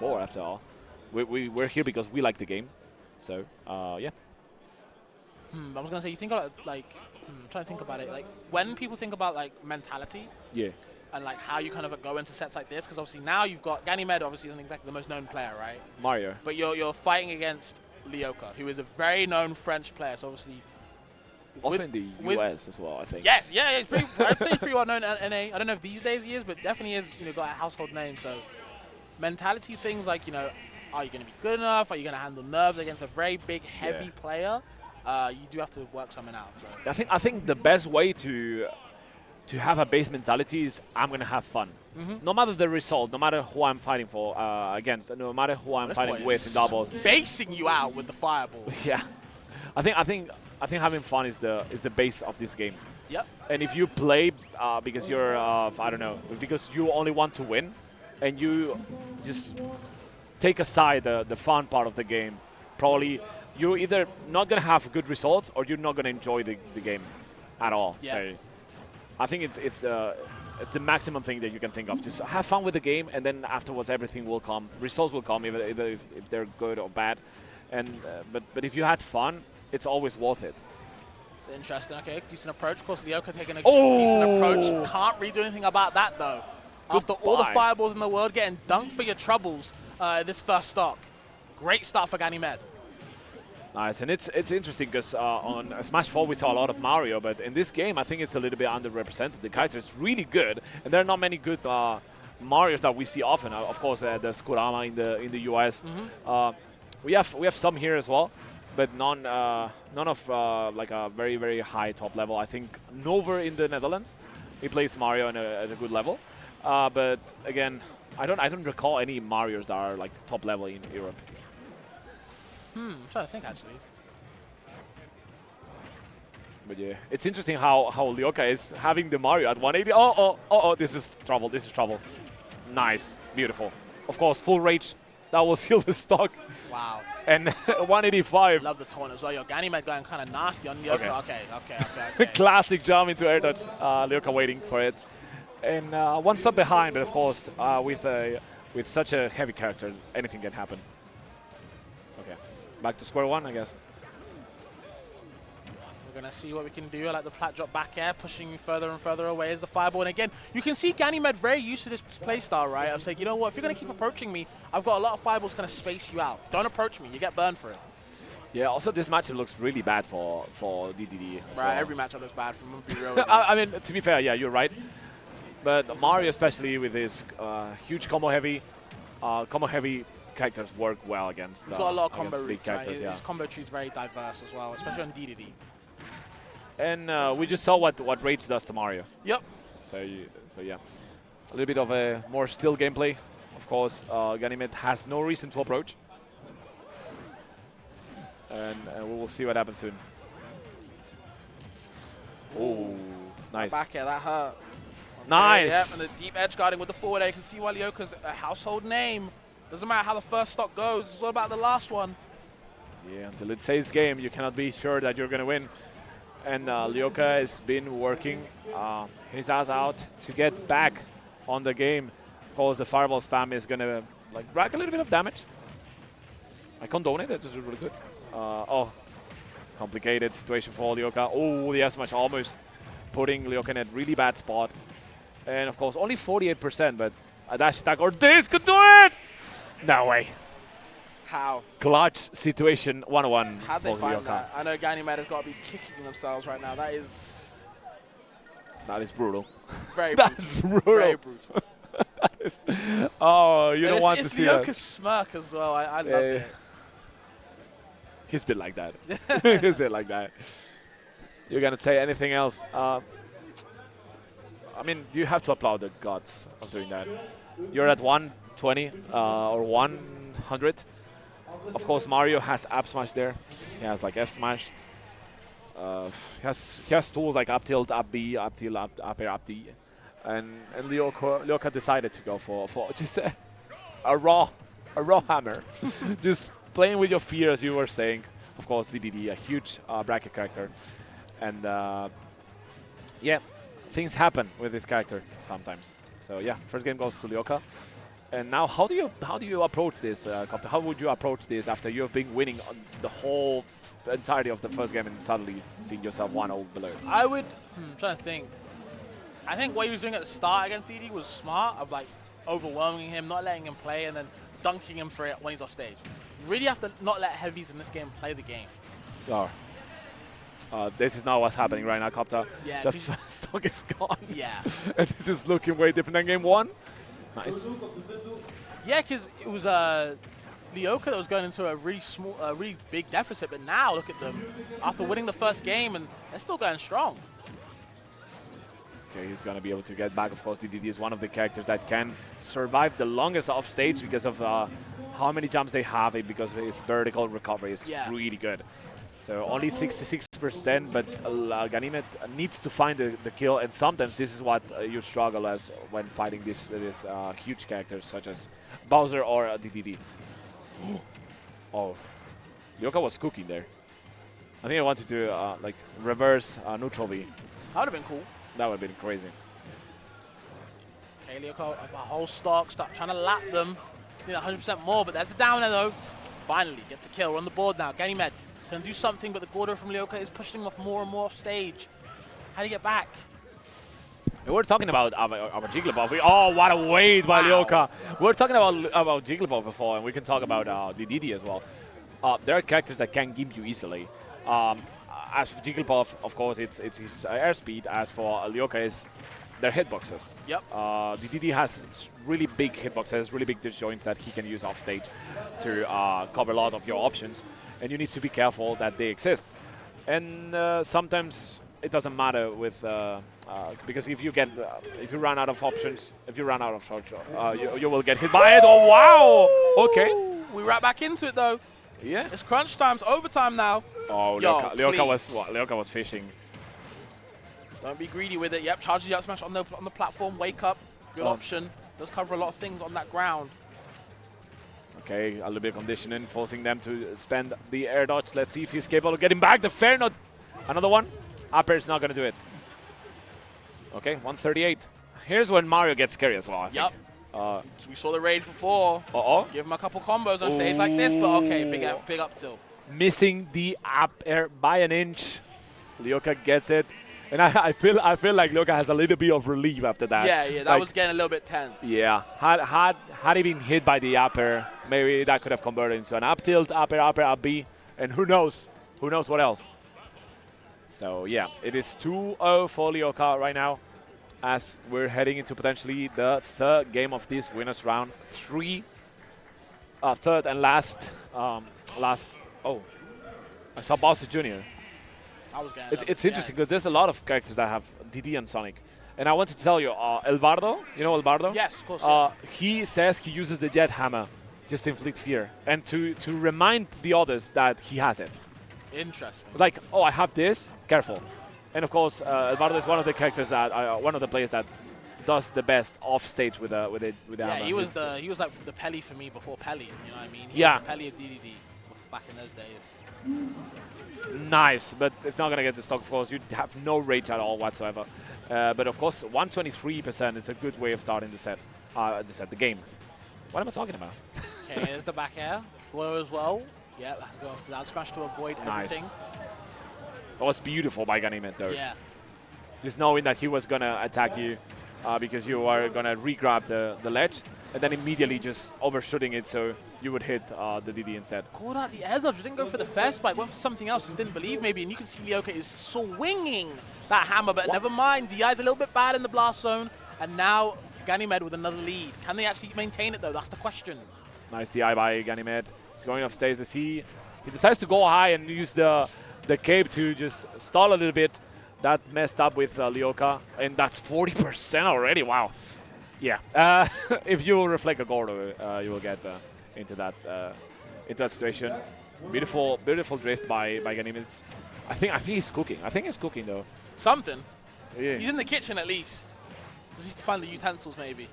before, after all. We're here because we like the game. So, yeah. I was gonna say, you think about I'm trying to think about it. Like when people think about like mentality, Yeah. and like how you kind of go into sets like this, because obviously now you've got Ganymède, obviously isn't exactly the most known player, right? Mario. But you're fighting against Lioko, who is a very known French player. So obviously, Also in the US as well, I think. yes, yeah, he's pretty, I'd say he's pretty well known in NA. I don't know if these days he is, but definitely is. Got a household name. So mentality things like are you going to be good enough? Are you going to handle nerves against a very big, heavy player? You do have to work something out. So. I think the best way to have a base mentality is I'm gonna have fun. No matter the result, no matter who I'm fighting for against, no matter who I'm fighting with in doubles. Basing you out with the fireball. Yeah, I think having fun is the base of this game. Yep. And if you play because you're I don't know, because you only want to win, and you just take aside the fun part of the game, probably you're either not gonna have good results or you're not gonna enjoy the game at all. Yeah. So I think it's the maximum thing that you can think of. Just have fun with the game, and then afterwards everything will come. Results will come, either if they're good or bad. And but if you had fun, it's always worth it. It's interesting. Okay, decent approach. Of course, Lioko taking a decent approach. Can't really do anything about that though. After all the fireballs in the world, getting dunked for your troubles this first stock. Great start for Ganymède. Nice, and it's interesting because on Smash 4 we saw a lot of Mario, but in this game I think it's a little bit underrepresented. The character is really good, and there are not many good Marios that we see often. Of course, there's Kurama in the US. We have some here as well, but none of like a very high top level. I think Nover in the Netherlands, he plays Mario at a good level, but again, I don't recall any Marios that are like top level in Europe. I'm trying to think, actually. But yeah, it's interesting how Lioko is having the Mario at 180. Oh, this is trouble. This is trouble. Nice. Beautiful. Of course, full rage. That will seal the stock. Wow. And 185. Love the taunt as well. Your Ganymède going kind of nasty on Lioko. Okay. Classic jump into air dodge. Lioko waiting for it. And one step behind, but of course, with such a heavy character, anything can happen. Okay. Back to square one, I guess. We're going to see what we can do. I like the plat drop back air, pushing further and further away as the fireball. And again, you can see Ganymède very used to this playstyle, right? I was like, you know what, if you're going to keep approaching me, I've got a lot of fireballs going to space you out. Don't approach me. You get burned for it. Yeah, also this matchup looks really bad for DDD. Right, well. every matchup looks bad for him, to be real with you. I mean, to be fair, yeah, you're right. But Mario, especially with his huge combo heavy characters work well against He's got a lot of combo big routes, characters. His combo tree is very diverse as well, especially on DDD. And we just saw what Rage does to Mario. Yep. So yeah, a little bit of a more still gameplay. Of course, Ganymède has no reason to approach. And we will see what happens soon. Oh, nice. Back air, that hurt. Nice. Yep, and the deep edge guarding with the forward air. You can see why Lioko's a household name. Doesn't matter how the first stock goes. It's all about the last one. Yeah, until it says game, you cannot be sure that you're going to win. And Lioko has been working his ass out to get back on the game. Of course, the fireball spam is going to like rack a little bit of damage. I condone it. That was really good. Oh, complicated situation for Lioko. Oh, the S-Smash almost putting Lioko in a really bad spot. And of course, only 48%, but a dash attack or this could do it! No way. How? Clutch situation 1-1. How'd they find that? I know Ganymède has got to be kicking themselves right now. That is brutal. Very brutal. That's brutal. Very brutal. That is, oh, you don't want to see that. It's Lioko's smirk as well. I love it. He's been like that. He's been like that. You're going to say anything else? I mean, you have to applaud the gods of doing that. You're at 120 or 100. Of course, Mario has up smash there. He has like F smash. He has tools like up tilt, up B, up tilt, up air, up D. And Lioko decided to go for just a raw hammer. Just playing with your fear, as you were saying. Of course, DDD, a huge bracket character. And yeah, things happen with this character sometimes. So yeah, first game goes to Lioko. And now, how do you approach this, Copter? How would you approach this after you have been winning on the whole entirety of the first game and suddenly seeing yourself 1-0 below? I would. I'm trying to think. I think what he was doing at the start against DD was smart, of like overwhelming him, not letting him play, and then dunking him for it when he's off stage. You really have to not let heavies in this game play the game. Oh. This is not what's happening right now, Copter. Yeah, the first stock is gone. Yeah. And this is looking way different than game 1. Nice. Yeah, because it was Lioko that was going into a really big deficit, but now look at them. After winning the first game, and they're still going strong. Okay, he's going to be able to get back. Of course, DDD is one of the characters that can survive the longest off stage because of how many jumps they have, and because of his vertical recovery is really good. So only 66%, but Ganymède needs to find the kill, and sometimes this is what you struggle as when fighting these huge characters such as Bowser or DDD. Oh, Lioko was cooking there. I think I wanted to like reverse neutral V. That would have been cool. That would have been crazy. Okay, Lioko, a whole stock, stop trying to lap them. Just need 100% more, but there's the down air though. Finally gets a kill. We're on the board now. Ganymède can do something, but the Gordo from Lioko is pushing him off more and more off stage. How do you get back? We were talking about Jigglypuff. Oh, what a wait by Lioko. We were talking about Jigglypuff before, and we can talk about DDD as well. There are characters that can gimp you easily. As for Jigglypuff, of course, it's his airspeed. As for Lioko, is their hitboxes. Yep. DDD has really big hitboxes, really big disjoints that he can use off stage to cover a lot of your options, and you need to be careful that they exist. And sometimes it doesn't matter with because if you run out of options, you will get hit by it. Oh wow! Okay. We right back into it though. Yeah. It's crunch time. It's overtime now. Oh, Lioko was fishing. Don't be greedy with it. Yep, charges the up smash on the platform. Wake up. Good option. Does cover a lot of things on that ground. Okay, a little bit of conditioning, forcing them to spend the air dodge. Let's see if he's capable of getting back. The fair node. Another one. Up air is not going to do it. Okay, 138. Here's when Mario gets scary as well, I think. Yep. So we saw the rage before. Uh-oh. Give him a couple combos on stage like this, but okay, big up tilt. Missing the up air by an inch. Lioko gets it. And I feel like Lioko has a little bit of relief after that. Yeah, that was getting a little bit tense. Yeah, had he been hit by the up air, maybe that could have converted into an up tilt, up air, up B, and who knows what else. So yeah, it is 2-0 for Lioko right now, as we're heading into potentially the third game of this winners round. Third and last. Oh, I saw Bowser Jr. It's interesting because there's a lot of characters that have DD and Sonic. And I wanted to tell you, El Bardo, you know El Bardo? Yes, of course. He says he uses the Jet Hammer just to inflict fear and to remind the others that he has it. Interesting. It's like, oh, I have this, careful. And of course, El Bardo is one of the characters that, one of the players that does the best off stage with the hammer. Yeah, he was like the Pelly for me before Pelly. You know what I mean? He yeah. was the Pelly of DDD back in those days. Nice, but it's not going to get the stock, of course. You have no rage at all whatsoever. But of course, 123%, it's a good way of starting the game. What am I talking about? Okay, here's the back air. Blow as well. Yeah, let's go for that smash to avoid everything. That was beautiful by Ganymède, though. Yeah. Just knowing that he was going to attack you because you are going to re-grab the ledge, and then immediately just overshooting it so you would hit the DD instead. Called out the air dodge. Didn't go for the fair spike. Went for something else. Just didn't believe maybe. And you can see Lioko is swinging that hammer. But never mind. DI's a little bit bad in the blast zone. And now Ganymède with another lead. Can they actually maintain it, though? That's the question. Nice DI by Ganymède. He's going off stage. He decides to go high and use the cape to just stall a little bit. That messed up with Lioko. And that's 40% already. Wow. Yeah. If you reflect a Gordo, you will get into that situation. Beautiful drift by Ganymède. I think he's cooking. I think he's cooking though. Something. Yeah. He's in the kitchen at least. Just needs to find the utensils maybe.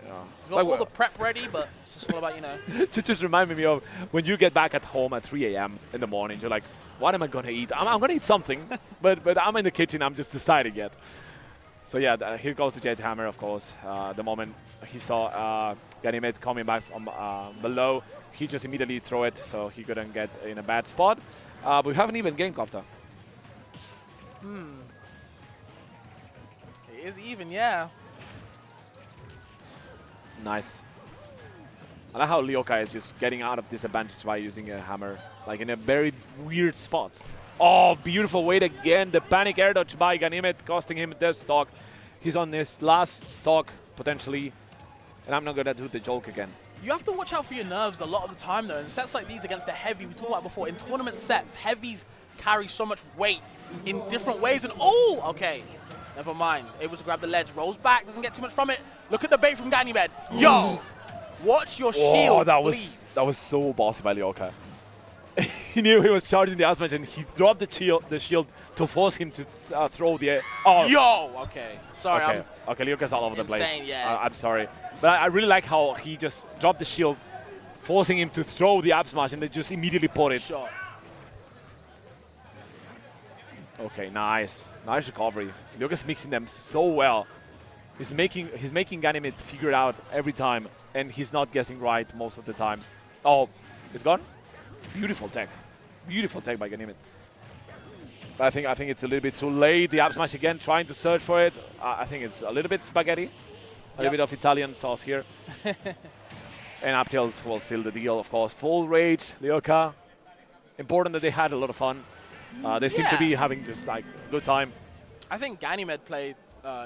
Yeah. He's got all the prep ready, but it's just all about, you know. Just remind me of when you get back at home at 3 a.m. in the morning. You're like, what am I gonna eat? I'm gonna eat something, but I'm in the kitchen. I'm just deciding yet. So yeah, here goes the Jet Hammer, of course. The moment he saw Ganymède coming back from below. He just immediately throw it, so he couldn't get in a bad spot. But we haven't even game copter. It is even, yeah. Nice. I like how Lioko is just getting out of disadvantage by using a hammer, like in a very weird spot. Oh, beautiful wait again. The panic air dodge by Ganymède costing him this stock. He's on his last stock, potentially. And I'm not going to do the joke again. You have to watch out for your nerves a lot of the time, though. In sets like these against the heavy, we talked about before, in tournament sets, heavies carry so much weight in different ways. And oh, okay. Never mind. Able to grab the ledge. Rolls back. Doesn't get too much from it. Look at the bait from Ganymède. Yo! Watch your shield, that was so bossy by Lioko. He knew he was charging the Asmatch, and he dropped the shield to force him to throw the... Oh. Yo! Okay. Sorry. Okay, Lyoko's all over the place. Yeah. I'm sorry. But I really like how he just dropped the shield, forcing him to throw the up smash, and they just immediately put it. Shot. Okay, nice. Nice recovery. Lyoko's mixing them so well. He's making Ganymède figure it out every time, and he's not guessing right most of the times. Oh, it's gone? Beautiful tech. Beautiful tech by Ganymède. But I think it's a little bit too late. The up smash again, trying to search for it. I think it's a little bit spaghetti. A little bit of Italian sauce here. And up tilt will seal the deal, of course. Full rage, Lioko. Important that they had a lot of fun. They seem to be having just like a good time. I think Ganymède played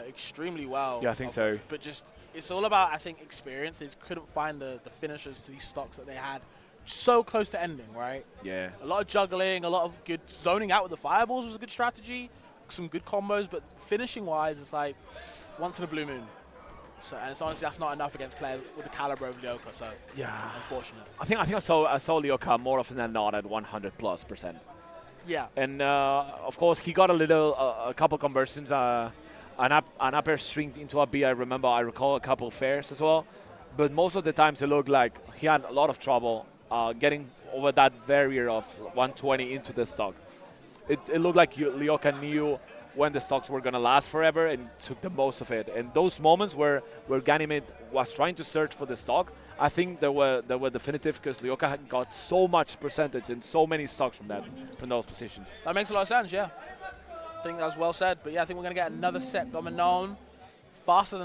extremely well. Yeah, I think so. But just, it's all about, I think, experience. They just couldn't find the finishers to these stocks that they had. So close to ending, right? Yeah. A lot of juggling, a lot of good zoning out with the fireballs was a good strategy. Some good combos, but finishing-wise, it's like once in a blue moon. So, and it's honestly, that's not enough against players with the caliber of Lioko, so yeah, unfortunate. I think I saw Lioko more often than not at 100+%. Yeah. And of course he got a couple conversions, an up air string into a B. I recall a couple fairs as well, but most of the times it looked like he had a lot of trouble getting over that barrier of 120 into the stock. It looked like Lioko knew when the stocks were going to last forever and took the most of it. And those moments where Ganymède was trying to search for the stock, I think they were definitive because Lioko had got so much percentage and so many stocks from those positions. That makes a lot of sense, yeah. I think that was well said. But yeah, I think we're going to get another set going on faster than